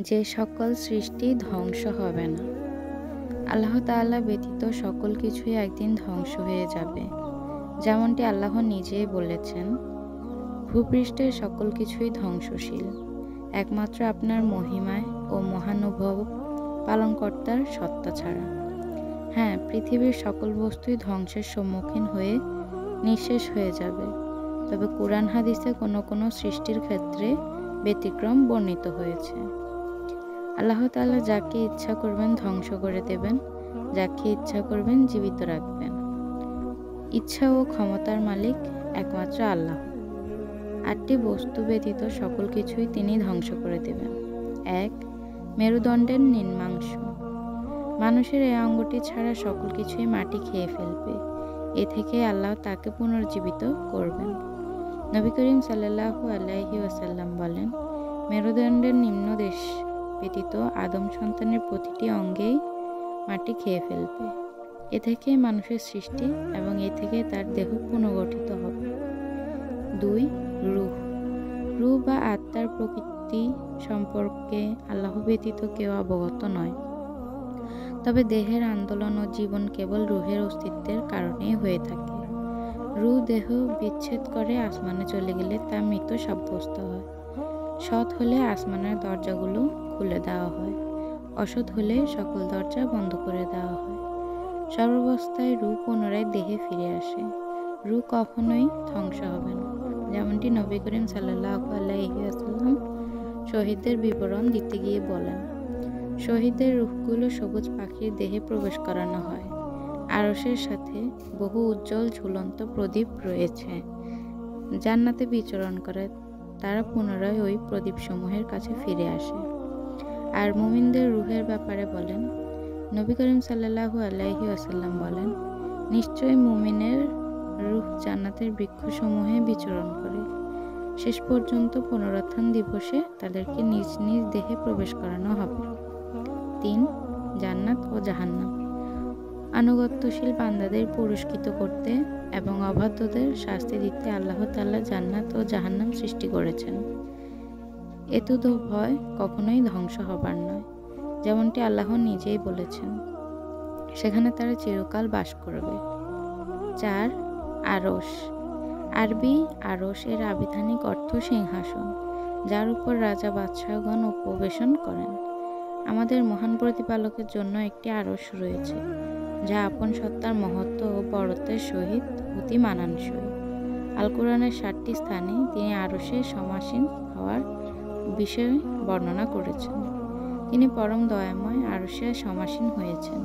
যে সকল সৃষ্টি ধ্বংস হবে না। আল্লাহ তাআলা ব্যতীত সকল কিছুই একদিন ধ্বংস হয়ে যাবে। যেমনটি আল্লাহ নিজেই বলেছেন, ভূপৃষ্ঠের সকল কিছুই ধ্বংসশীল, একমাত্র আপনার মহিমায় ও মহানুভব পালনকর্তার সত্তা ছাড়া। হ্যাঁ, পৃথিবীর সকল বস্তুই ধ্বংসের সম্মুখীন হয়ে নিঃশেষ হয়ে যাবে, তবে কুরআন হাদিসে কোনো কোনো সৃষ্টির ক্ষেত্রে ব্যতিক্রম বর্ণিত হয়েছে। আল্লাহ তাআলা যাকে ইচ্ছা করবেন ধ্বংস করে দেবেন, যাকে ইচ্ছা করবেন জীবিত রাখবেন। ইচ্ছা ও ক্ষমতার মালিক একমাত্র আল্লাহ। 8টি বস্তু ব্যতীত সকল কিছুই তিনি ধ্বংস করে দেবেন। 1. মেরুদণ্ডের নিম্নাংশ। মানুষের এই অঙ্গটি ছাড়া সকল কিছুই মাটি খেয়ে ফেলবে। এ থেকে আল্লাহ তাকে পুনর্জীবিত করবেন। নবী করিম সাল্লাল্লাহু আলাইহি ওয়াসাল্লাম বলেন, মেরুদণ্ডের নিম্নদেশ ব্যতীত আদম সন্তানের প্রতিটি অঙ্গেই মাটি খেয়ে ফেলবে। এ থেকে মানুষের সৃষ্টি এবং এ থেকে তার দেহ পুনর্গঠিত হবে। 2. রূহ। রূহ বা আত্মার প্রকৃতি সম্পর্কে আল্লাহ ব্যতীত কেউ অবগত নয়, তবে দেহের আন্দোলন ও জীবন কেবল রূহের অস্তিত্বের কারণেই হয়ে থাকে। রূহ দেহ বিচ্ছেদ করে আসমানে চলে গেলে তা মৃত সাব্যস্ত হয়। সৎ হলে আসমানের দরজাগুলো খুলে দেওয়া হয়, অসৎ হলে সকল দরজা বন্ধ করে দেওয়া হয়। সর্বাবস্থায় রূহ পুনরায় দেহে ফিরে আসে। রূহ কখনোই ধ্বংস হবে না, যেমনটি নবী করিম সাল্লাল্লাহু আলাইহি ওয়াসাল্লাম শহীদদের বিবরণ দিতে গিয়ে বলেন, শহীদদের রূহগুলো সবুজ পাখির দেহে প্রবেশ করানো হয়। আরশের সাথে বহু উজ্জ্বল ঝুলন্ত প্রদীপ রয়েছে, জান্নাতে বিচরণ করে তারা পুনরায় ওই প্রদীপসমূহের কাছে ফিরে আসে। আর মুমিনদের রূহের ব্যাপারে বলেন, নবী করিম সাল্লাল্লাহু আলাইহি ওয়াসাল্লাম বলেন, নিশ্চয়ই মুমিনের রূহ জান্নাতের বৃক্ষসমূহে বিচরণ করে। শেষ পর্যন্ত পুনরুত্থান দিবসে তাদেরকে নিজ নিজ দেহে প্রবেশ করানো হবে। 3. জান্নাত ও জাহান্নাম। আনুগত্যশীল বান্দাদের পুরস্কৃত করতে এবং অবাধ্যদের শাস্তি দিতে আল্লাহ তাআলা জান্নাত ও জাহান্নাম সৃষ্টি করেছেন। এতদুভয় কখনোই ধ্বংস হবার নয়, যেমনটি আল্লাহ নিজেই বলেছেন, সেখানে তারা চিরকাল বাস করবে। 4. আরশ। আরবি আরশ এর আবিধানিক অর্থ সিংহাসন, যার উপর রাজা বাদশাহগণ উপবেশন করেন। আমাদের মহান প্রতিপালকের জন্য একটি আরশ রয়েছে, যা আপন সত্তার মহত্ব ও বড়ত্বের সহিত অতি মানানসই। আল কোরআনের 7টি স্থানে তিনি আরশে সমাসীন হওয়ার বিষয়ে বর্ণনা করেছেন। তিনি পরম দয়াময় আরশে সমাসীন হয়েছেন,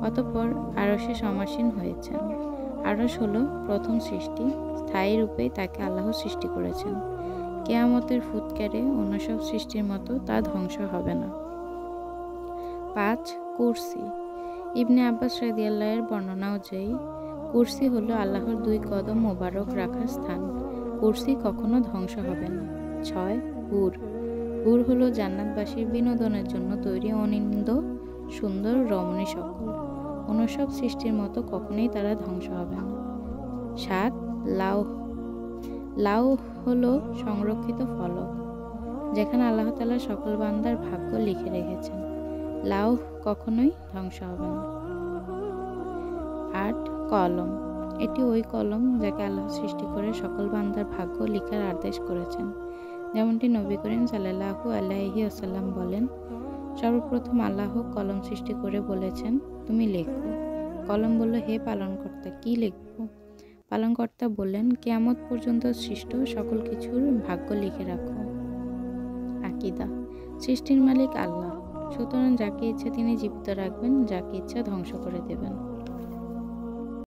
অতঃপর আরশে সমাসীন হয়েছেন। আরশ হলো প্রথম সৃষ্টি, স্থায়ী রূপেই তাকে আল্লাহ সৃষ্টি করেছেন। কিয়ামতের ফুৎকারে অন্য সব সৃষ্টির মতো তা ধ্বংস হবে না। 5. কুরসি। ইবনে আব্বাস রাদিয়াল্লাহু এর বর্ণনা অনুযায়ী কুরসি হলো আল্লাহর 2 কদম মোবারক রাখার স্থান। কুরসি কখনো ধ্বংস হবে না। 6. হুর। হুর হলো জান্নাতবাসীর বিনোদনের জন্য তৈরি অনিন্দ্য সুন্দর রমণী সকল। অন্য সব সৃষ্টির মতো কখনোই তারা ধ্বংস হবে না। 7. লাউহ। লাউহ হলো সংরক্ষিত ফলক, যেখানে আল্লাহ তাআলা সকল বান্দার ভাগ্য লিখে রেখেছেন। লাউহ কখনোই ধ্বংস হবে না। 8. কলম। এটি ওই কলম যাকে আল্লাহ সৃষ্টি করে সকল বান্দার ভাগ্য লিখার আদেশ করেছেন, যেমনটি নবী করিম সাল্লাল্লাহু আলাইহি ওয়াসাল্লাম বলেন, সর্বপ্রথম আল্লাহ কলম সৃষ্টি করে বলেছেন, তুমি লেখো। কলম বলল, হে পালনকর্তা, কি লিখব? পালনকর্তা বললেন, কিয়ামত পর্যন্ত সৃষ্ট সকল কিছুর ভাগ্য লিখে রাখো। আকীদা। সৃষ্টির মালিক আল্লাহ, সুতরাং যাকে ইচ্ছা তিনি জীবিত রাখবেন, যাকে ইচ্ছা ধ্বংস করে দেবেন।